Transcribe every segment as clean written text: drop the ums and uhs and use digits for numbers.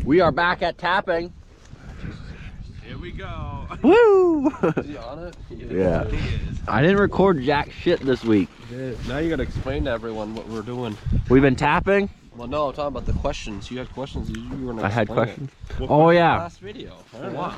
We are back at tapping. Here we go. Woo! Is he on it? Yeah. He is. I didn't record jack shit this week. Now you gotta explain to everyone what we're doing. We've been tapping. Well, no, I'm talking about the questions. You had questions. You were gonna I had explain questions. It. Oh yeah. Last video. I don't know.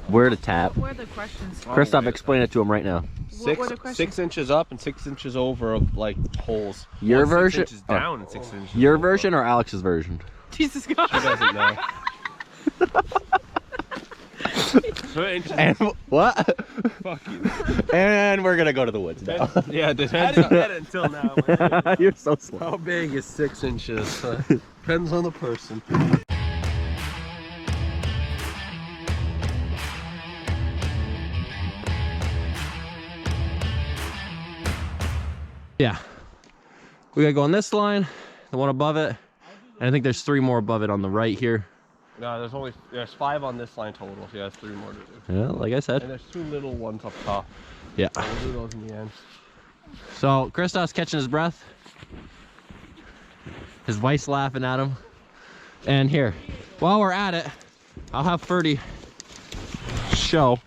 Where to tap. What were the questions? Christoph, explain it to him right now. What were the questions? 6 inches up and 6 inches over of like holes. Your Well, version? 6 inches down and 6 inches. Your over. version or Alex's version? Jesus God. She doesn't know. And what? Fuck you. And we're gonna go to the woods now. Yeah, it depends. I didn't get it until now. You're so slow. How big is 6 inches? Depends on the person. Yeah. We gotta go on this line, the one above it, and I think there's 3 more above it on the right here. No, there's 5 on this line total. Yeah, there's 3 more to do. Yeah, like I And said. there's 2 little ones up top. Yeah. We'll do those in the end. So Christoph's catching his breath. His wife's laughing at him. And here, while we're at it, I'll have Ferdy show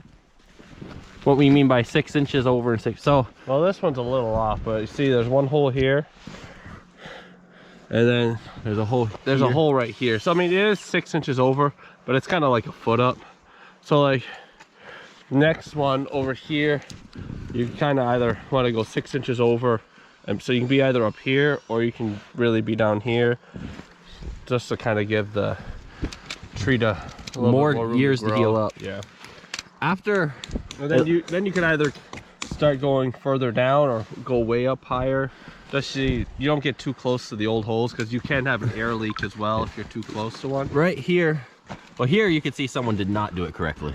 what we mean by 6 inches over and 6. So, Well, this one's a little off, but you see there's one hole here. And then there's a hole. there's a hole right here. So I mean, it is 6 inches over, but it's kind of like a foot up. So like next one over here, you kind of either want to go 6 inches over, and so you can be either up here or you can really be down here, just to kind of give the tree to a little More bit more room years to grow. heal up. Yeah. After, And then you can either start going further down or go way up higher. Just so you don't get too close to the old holes, because you can have an air leak as well if you're too close to one. right here, well here you can see someone did not do it correctly.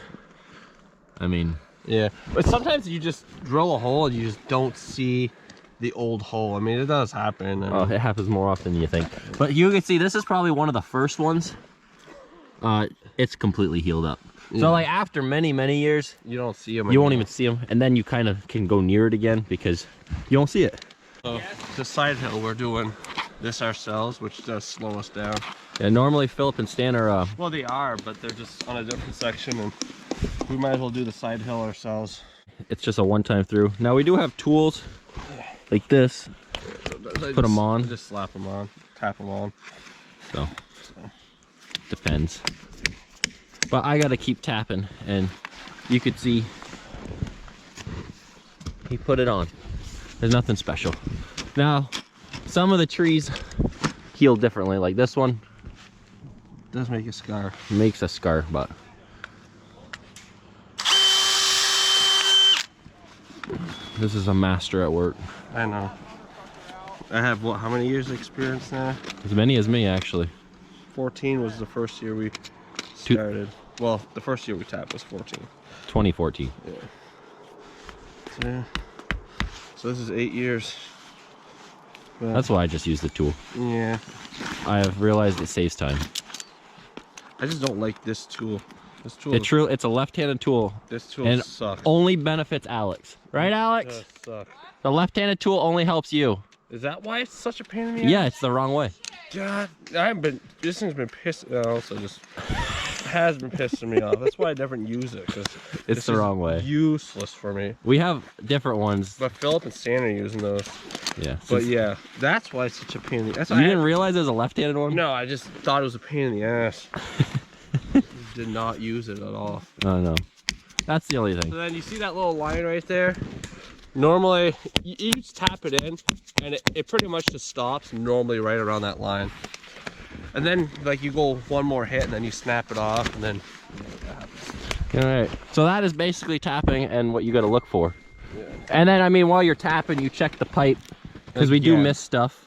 I mean, Yeah, but sometimes you just drill a hole and you just don't see the old hole. I mean, it does happen. oh, it happens more often than you think. But you can see this is probably one of the first ones. It's completely healed up. Yeah. So like after many years, You don't see them. you won't even see them, and then you kind of can go near it again because you don't see it. So the side hill, we're doing this ourselves, which does slow us down. Yeah, normally Philip and Stan are Well, they are, but they're just on a different section, and we might as well do the side hill ourselves. it's just a one-time through. Now we do have tools like this, put them on. Just slap them on, tap them on. so depends. But I gotta keep tapping, and you could see he put it on. There's nothing special. Now, some of the trees heal differently, like this one Does make a scar. makes a scar, but this is a master at work. I know. I have what? How many years of experience now? As many as me, actually. 14 was the first year we started. Well, the first year we tapped was 14. 2014. Yeah. So this is 8 years. But, That's why I just use the tool. yeah. I have realized it saves time. I just don't like this tool. This tool. It's a left-handed tool, This tool and sucks. only benefits Alex. Right, Alex? It sucks. The left-handed tool only helps you. Is that why it's such a pain in the Yeah, ass? it's the wrong way. God, this thing's been pissing. Also, just has been pissing me off. That's why I never use it, because It's the wrong way. Useless for me. We have different ones. But Philip and Stan are using those. Yeah. But yeah, that's why it's such a pain in the ass. You didn't realize there's a left-handed one? No, I just thought it was a pain in the ass. Did not use it at all. Oh, no. That's the only So thing. then you see that little line right there? Normally, you just tap it in, and it pretty much just stops normally right around that line. And then, like, you go one more hit, and then you snap it off, and then that happens. All right. So that is basically tapping and what you got to look for. Yeah. And then, I mean, while you're tapping, you check the pipe, because we do miss stuff.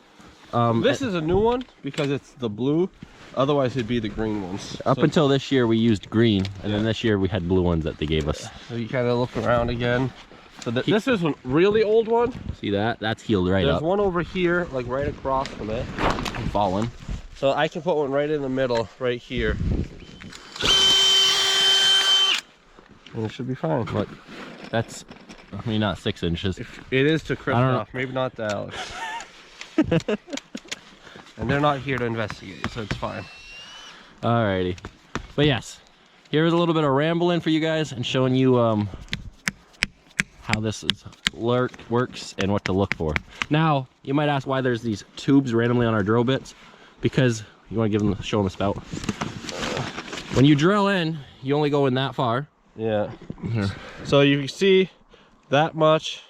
This is a new one because it's the blue. Otherwise, it'd be the green ones. Up until this year, we used green, and then this year we had blue ones that they gave us. So you kind of look around again. So this is a really old one. See that? That's healed right There's up. one over here, like right across from it. Fallen. So I can put one right in the middle, right here. And it should be fine. But that's, I mean, not 6 inches. It is to Christoph, maybe not to Alex. And they're not here to investigate, so it's fine. Alrighty. But yes, here's a little bit of rambling for you guys and showing you how this works and what to look for. Now, you might ask why there's these tubes randomly on our drill bits. Because you want to show them a spout. When you drill in, you only go in that far. Yeah. Here. So you can see that much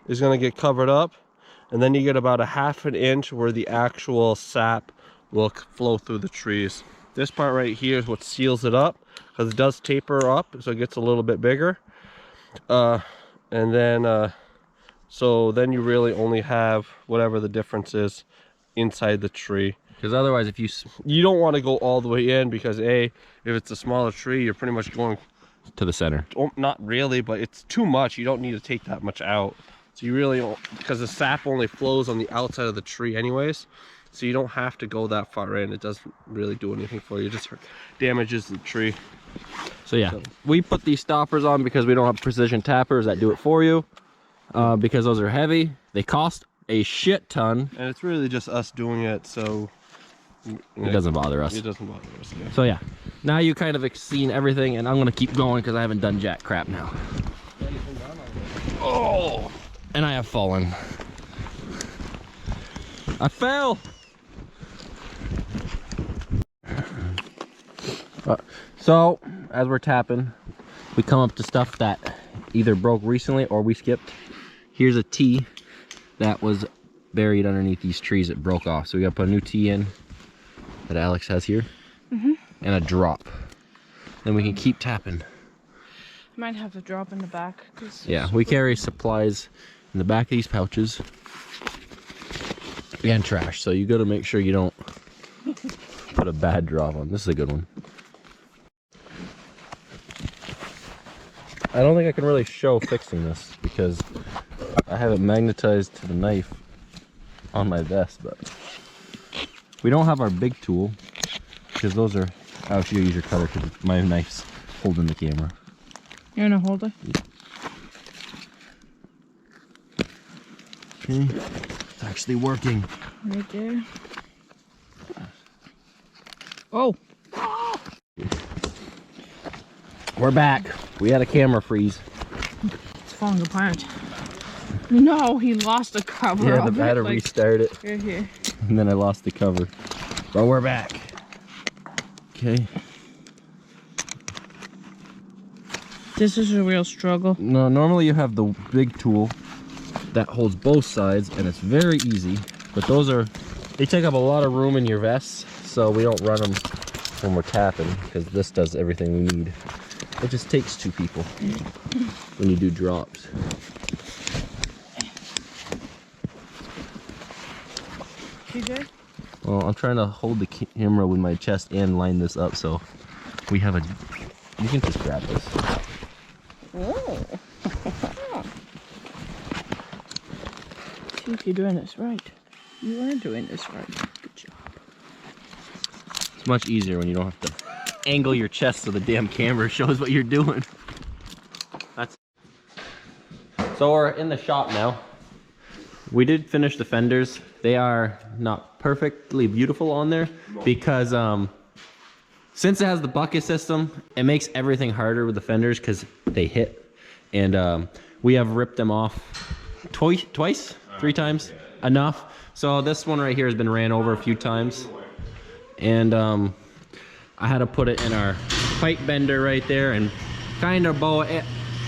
is going to get covered up, and then you get about a ½ an inch where the actual sap will flow through the trees. This part right here is what seals it up, because it does taper up, so it gets a little bit bigger. And then so then you really only have whatever the difference is inside the tree. Because otherwise, if you don't want to go all the way in, because if it's a smaller tree, you're pretty much going to the center. Not really, but it's too much. You don't need to take that much out. So you really don't, because the sap only flows on the outside of the tree anyways. So you don't have to go that far in. It doesn't really do anything for you. It just damages the tree. So yeah, we put these stoppers on because we don't have precision tappers that do it for you. Because those are heavy. They cost a shit ton. And it's really just us doing it, so it doesn't bother us. It doesn't bother us, yeah. So yeah, now you kind of seen everything, and I'm gonna keep going because I haven't done jack crap now. Oh, and I have fallen. I fell. So as we're tapping, we come up to stuff that either broke recently or we skipped. Here's a T that was buried underneath these trees that broke off, so we gotta put a new T in that Alex has here, and a drop. Then we can keep tapping. Might have a drop in the back. Yeah, we carry supplies in the back of these pouches and trash, so you gotta make sure you don't put a bad drop on. This is a good one. I don't think I can really show fixing this because I have it magnetized to the knife on my vest, but we don't have our big tool because those are, I'll actually use your cutter because my knife's holding the camera. You're gonna hold it? Okay, it's actually working. Right there. Oh! We're back. We had a camera freeze. It's falling apart. No, he lost the cover. Yeah, of I had to it, like, restart it. right here. And then I lost the cover. But we're back. Okay. This is a real struggle. No, normally you have the big tool that holds both sides and it's very easy. But they take up a lot of room in your vests, so we don't run them when we're tapping because this does everything we need. It just takes 2 people when you do drops. TJ? Well, I'm trying to hold the camera with my chest and line this up so we have you can just grab this. Oh. See if you're doing this right. You are doing this right. Good job. It's much easier when you don't have to angle your chest so the damn camera shows what you're doing. So we're in the shop now. We did finish the fenders. They are not perfectly beautiful on there because since it has the bucket system, it makes everything harder with the fenders because they hit. And we have ripped them off twice, 3 times, enough. So this one right here has been ran over a few times. And I had to put it in our pipe bender right there and kind of bow it.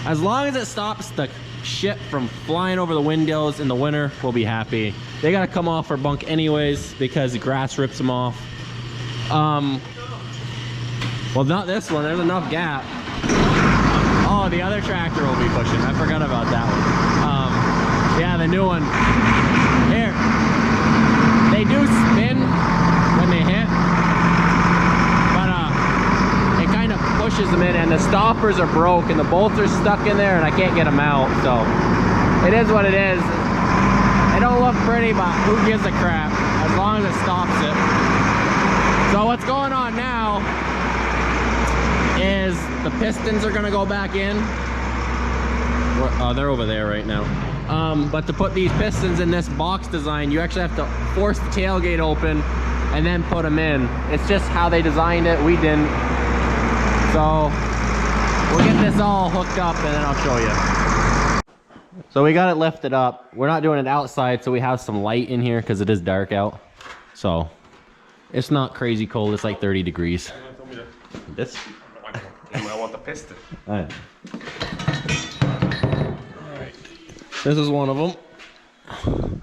As long as it stops the shit from flying over the windows in the winter, we'll be happy. They gotta come off our bunk anyways because the grass rips them off. Well, not this one, there's enough gap. Oh, the other tractor will be pushing. I forgot about that one. Yeah, the new one. Here. They do spin when they hit, but it kind of pushes them in, and the stoppers are broke and the bolts are stuck in there and I can't get them out, so it is what it is. They don't look pretty, but who gives a crap as long as it stops it. So what's going on now is the pistons are gonna go back in. Oh, they're over there right now. But to put these pistons in this box design, you actually have to force the tailgate open and then put them in. It's just how they designed it. We didn't. So we'll get this all hooked up and then I'll show you. So we got it lifted up. We're not doing it outside, so we have some light in here because it is dark out. So it's not crazy cold. It's like 30 degrees. This? I want the piston. Alright. This is one of them.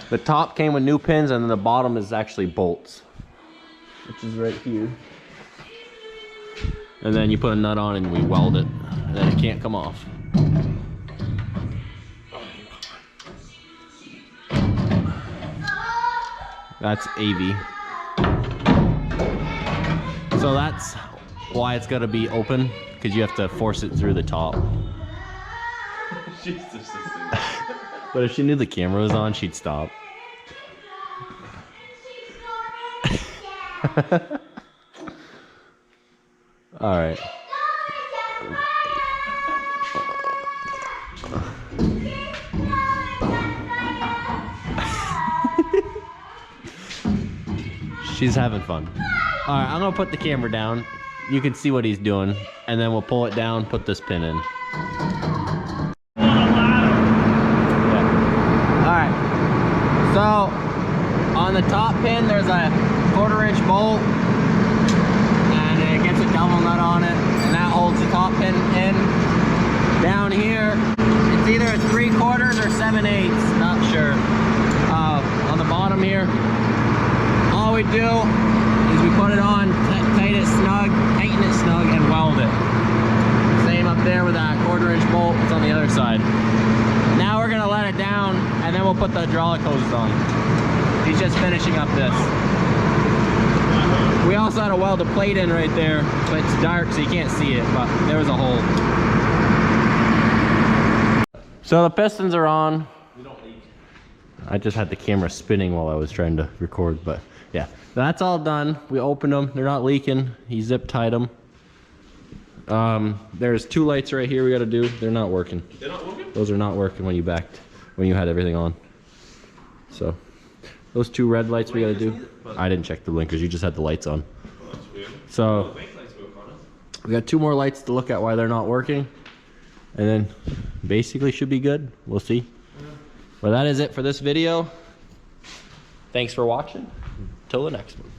The top came with new pins and then the bottom is actually bolts, which is right here. And then you put a nut on and we weld it, and then it can't come off. That's AV. So that's why it's got to be open, because you have to force it through the top. But if she knew the camera was on, she'd stop. All right. She's having fun. All right, I'm gonna put the camera down. You can see what he's doing, and then we'll pull it down, put this pin in. Alright, so on the top pin there's a 1/4-inch bolt and it gets a double nut on it, and that holds the top pin in. Down here it's either a 3/4 or 7/8, not sure. On the bottom here, all we do is we put it on, tighten it snug, and weld it. Same up there with that 1/4-inch bolt. It's on the other side. Now we're gonna let it down and then we'll put the hydraulic hoses on. He's just finishing up this. We also had to weld a plate in right there, but it's dark so you can't see it, but there was a hole. So the pistons are on. I just had the camera spinning while I was trying to record, but yeah. That's all done. We opened them. They're not leaking. He zip tied them. There's 2 lights right here we got to do. They're not working. They're not working? Those are not working when you had everything on. So those 2 red lights we got to do. I didn't check the blinkers. You just had the lights on. Oh, that's weird. So we got 2 more lights to look at why they're not working, and then basically should be good. We'll see. Well, that is it for this video. Thanks for watching. Till the next one.